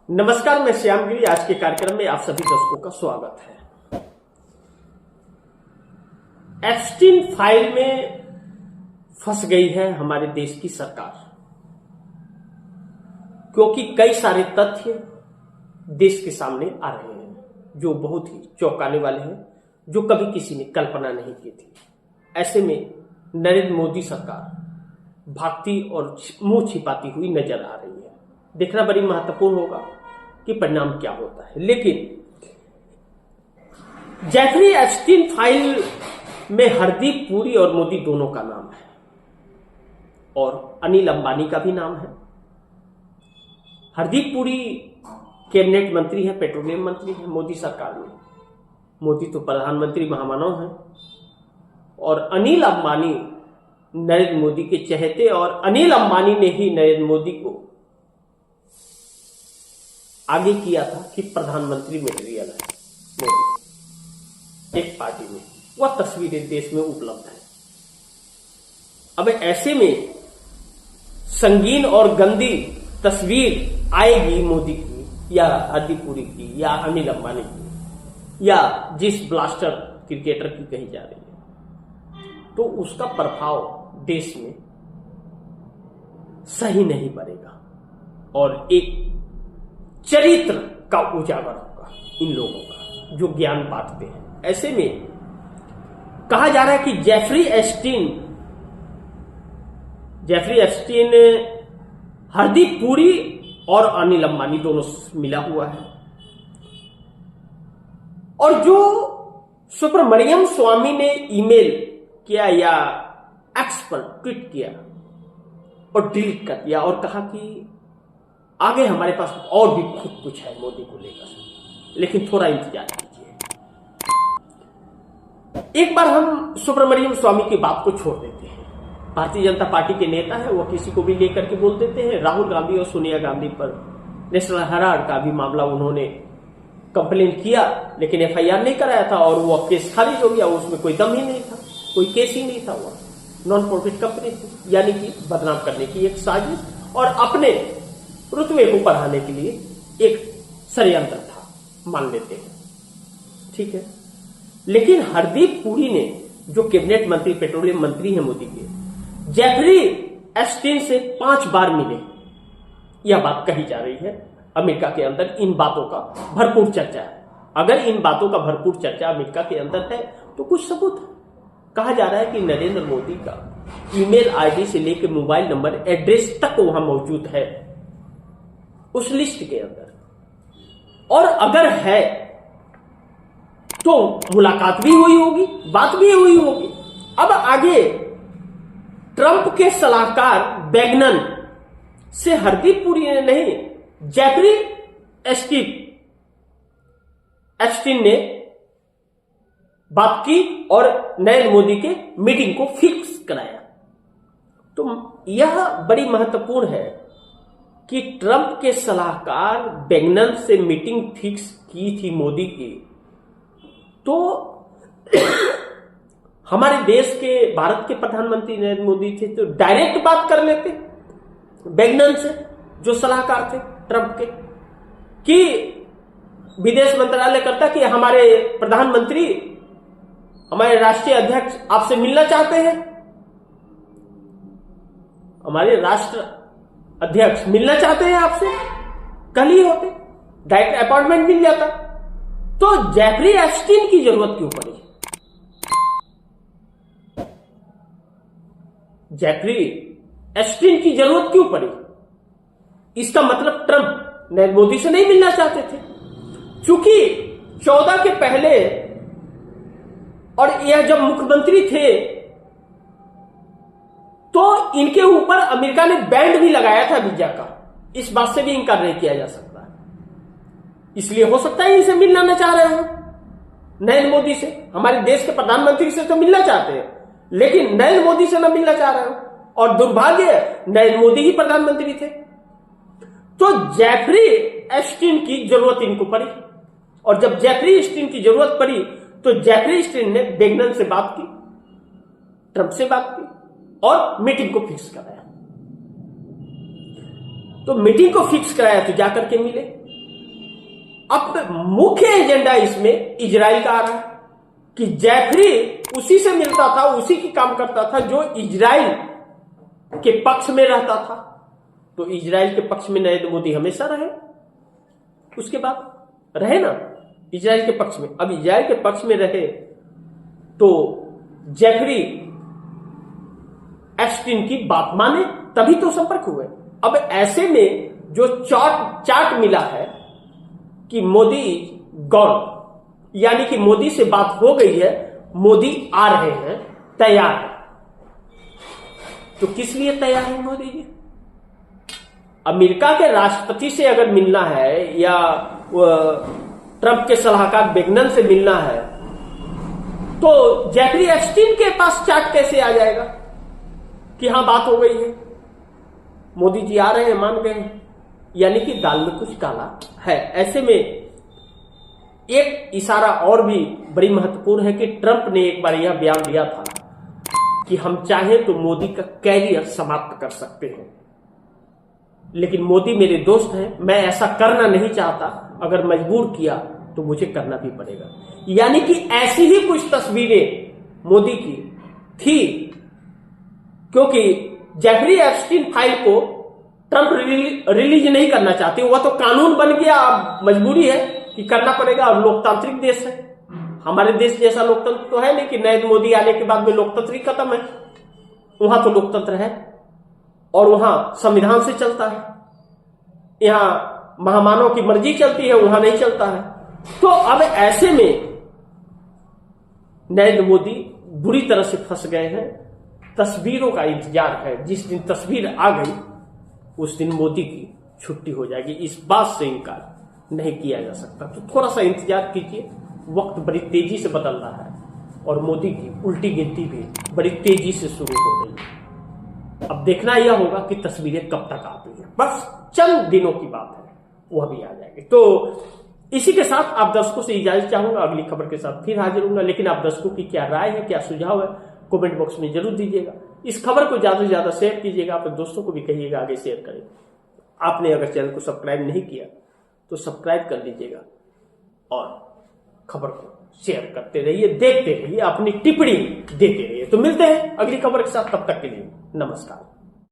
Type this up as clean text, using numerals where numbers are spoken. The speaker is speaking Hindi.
नमस्कार, मैं श्यामगिरी। आज के कार्यक्रम में आप सभी दर्शकों का स्वागत है। एप्स्टीन फाइल में फंस गई है हमारे देश की सरकार, क्योंकि कई सारे तथ्य देश के सामने आ रहे हैं जो बहुत ही चौंकाने वाले हैं, जो कभी किसी ने कल्पना नहीं की थी। ऐसे में नरेंद्र मोदी सरकार भागती और मुंह छिपाती हुई नजर आ रही है। देखना बड़ी महत्वपूर्ण होगा कि परिणाम क्या होता है। लेकिन जेफरी एप्स्टीन फाइल में हरदीप पुरी और मोदी दोनों का नाम है, और अनिल अंबानी का भी नाम है। हरदीप पुरी कैबिनेट मंत्री है, पेट्रोलियम मंत्री है मोदी सरकार में। मोदी तो प्रधानमंत्री महामानव है। और अनिल अंबानी नरेंद्र मोदी के चहेते, और अनिल अंबानी ने ही नरेंद्र मोदी को आगे किया था कि प्रधानमंत्री मटेरियल है मोदी एक पार्टी में। वह तस्वीरें देश में उपलब्ध है। अब ऐसे में संगीन और गंदी तस्वीर आएगी मोदी की या हरदीप पुरी की या अनिल अंबानी की या जिस ब्लास्टर क्रिकेटर की कही जा रही है, तो उसका प्रभाव देश में सही नहीं पड़ेगा और एक चरित्र का उजागर होगा इन लोगों का जो ज्ञान बांटते हैं। ऐसे में कहा जा रहा है कि जेफरी एप्स्टीन हरदीप पुरी और अनिल अंबानी दोनों मिला हुआ है। और जो सुब्रमण्यम स्वामी ने ईमेल किया या एक्स पर ट्वीट किया और डिलीट कर दिया और कहा कि आगे हमारे पास और भी खुद कुछ है मोदी को लेकर, लेकिन थोड़ा इंतजार कीजिए। एक बार हम सुब्रमण्यम स्वामी की बात को छोड़ देते हैं। भारतीय जनता पार्टी के नेता है, वो किसी को भी लेकर के बोल देते हैं। राहुल गांधी और सोनिया गांधी पर नेशनल हेराल्ड का भी मामला उन्होंने कंप्लेन किया, लेकिन एफआईआर नहीं कराया था और वो केस खारिज हो गया। उसमें कोई दम ही नहीं था, कोई केस ही नहीं था। वो नॉन प्रॉफिट कंपनी थी, यानी कि बदनाम करने की एक साजिश और अपने रुतबे को बढ़ाने के लिए एक षड्यंत्र था, मान लेते हैं, ठीक है। लेकिन हरदीप पुरी ने, जो कैबिनेट मंत्री पेट्रोलियम मंत्री है मोदी के, जेफरी एप्स्टीन से 5 बार मिले। यह बात कही जा रही है। अमेरिका के अंदर इन बातों का भरपूर चर्चा है। अगर इन बातों का भरपूर चर्चा अमेरिका के अंदर है तो कुछ सबूत है। कहा जा रहा है कि नरेंद्र मोदी का ईमेल आईडी से लेकर मोबाइल नंबर, एड्रेस तक वहां मौजूद है उस लिस्ट के अंदर। और अगर है तो मुलाकात भी हुई होगी, बात भी हुई होगी। अब आगे ट्रंप के सलाहकार बैगनन से हरदीप पुरी ने नहीं, जेफरी एप्स्टीन ने बात की और नरेंद्र मोदी के मीटिंग को फिक्स कराया। तो यह बड़ी महत्वपूर्ण है कि ट्रंप के सलाहकार बैगनन से मीटिंग फिक्स की थी मोदी की, तो हमारे देश के, भारत के प्रधानमंत्री नरेंद्र मोदी थे तो डायरेक्ट बात कर लेते बैगनन से, जो सलाहकार थे ट्रंप के, कि विदेश मंत्रालय करता कि हमारे प्रधानमंत्री, हमारे राष्ट्रीय अध्यक्ष आपसे मिलना चाहते हैं, हमारे राष्ट्र अध्यक्ष मिलना चाहते हैं आपसे, कल ही होते, डायरेक्ट अपॉइंटमेंट मिल जाता। तो जेफरी एप्स्टीन की जरूरत क्यों पड़ी? जेफरी एप्स्टीन की जरूरत क्यों पड़ी? इसका मतलब ट्रंप नरेंद्र मोदी से नहीं मिलना चाहते थे, क्योंकि 14 के पहले और यह जब मुख्यमंत्री थे तो इनके ऊपर अमेरिका ने बैंड भी लगाया था वीजा का। इस बात से भी इंकार नहीं किया जा सकता। इसलिए हो सकता है इनसे मिलना न चाह रहे हो, नरेंद्र मोदी से। हमारे देश के प्रधानमंत्री से तो मिलना चाहते हैं, लेकिन नरेंद्र मोदी से न मिलना चाह रहे हो। और दुर्भाग्य, नरेंद्र मोदी ही प्रधानमंत्री थे। तो जेफरी एप्स्टीन की जरूरत इनको पड़ी, और जब जेफरी एप्स्टीन की जरूरत पड़ी तो जेफरी एप्स्टीन ने बैगनन से बात की, ट्रंप से बात की और मीटिंग को फिक्स कराया। तो मीटिंग को फिक्स कराया तो जाकर के मिले अब मुख्य एजेंडा इसमें इजराइल का आ रहा है कि जैफरी उसी से मिलता था, उसी की काम करता था जो इजराइल के पक्ष में रहता था। तो इजराइल के पक्ष में नरेंद्र मोदी हमेशा रहे, उसके बाद रहे ना इजराइल के पक्ष में। अब इजराइल के पक्ष में रहे तो जैफरी एप्स्टीन की बात माने, तभी तो संपर्क हुए। अब ऐसे में जो चार्ट मिला है कि मोदी गॉन, यानी कि मोदी से बात हो गई है, मोदी आ रहे हैं, तैयार है। तो किस लिए तैयार है मोदी जी? अमेरिका के राष्ट्रपति से अगर मिलना है या ट्रंप के सलाहकार बेगनन से मिलना है तो जैफरी एप्स्टीन के पास चार्ट कैसे आ जाएगा कि हां बात हो गई है, मोदी जी आ रहे हैं, मान गए हैं? यानी कि दाल में कुछ काला है। ऐसे में एक इशारा और भी बड़ी महत्वपूर्ण है कि ट्रंप ने एक बार यह बयान दिया था कि हम चाहें तो मोदी का कैरियर समाप्त कर सकते हैं, लेकिन मोदी मेरे दोस्त हैं, मैं ऐसा करना नहीं चाहता, अगर मजबूर किया तो मुझे करना भी पड़ेगा। यानी कि ऐसी ही कुछ तस्वीरें मोदी की थी, क्योंकि जैफरी एप्स्टीन फाइल को ट्रंप रिलीज नहीं करना चाहते, वह तो कानून बन गया, अब मजबूरी है कि करना पड़ेगा। और लोकतांत्रिक देश है, हमारे देश जैसा लोकतंत्र तो है नहीं कि नरेंद्र मोदी आने के बाद में लोकतंत्र ही खत्म है। वहां तो लोकतंत्र है और वहां संविधान से चलता है, यहां महामानव की मर्जी चलती है, वहां नहीं चलता है। तो अब ऐसे में नरेंद्र मोदी बुरी तरह से फंस गए हैं। तस्वीरों का इंतजार है, जिस दिन तस्वीर आ गई उस दिन मोदी की छुट्टी हो जाएगी, इस बात से इनकार नहीं किया जा सकता। तो थोड़ा सा इंतजार कीजिए, वक्त बड़ी तेजी से बदल रहा है और मोदी की उल्टी गिनती भी बड़ी तेजी से शुरू हो रही है। अब देखना यह होगा कि तस्वीरें कब तक आती है, बस चंद दिनों की बात है, वह भी आ जाएगी। तो इसी के साथ आप दर्शकों से इजाजत चाहूंगा, अगली खबर के साथ फिर हाजिर होऊंगा। लेकिन आप दर्शकों की क्या राय है, क्या सुझाव है, कमेंट बॉक्स में जरूर दीजिएगा। इस खबर को ज्यादा से ज्यादा शेयर कीजिएगा, अपने दोस्तों को भी कहिएगा आगे शेयर करें। आपने अगर चैनल को सब्सक्राइब नहीं किया तो सब्सक्राइब कर लीजिएगा और खबर को शेयर करते रहिए, देखते रहिए, अपनी टिप्पणी देते रहिए। तो मिलते हैं अगली खबर के साथ, तब तक के लिए नमस्कार।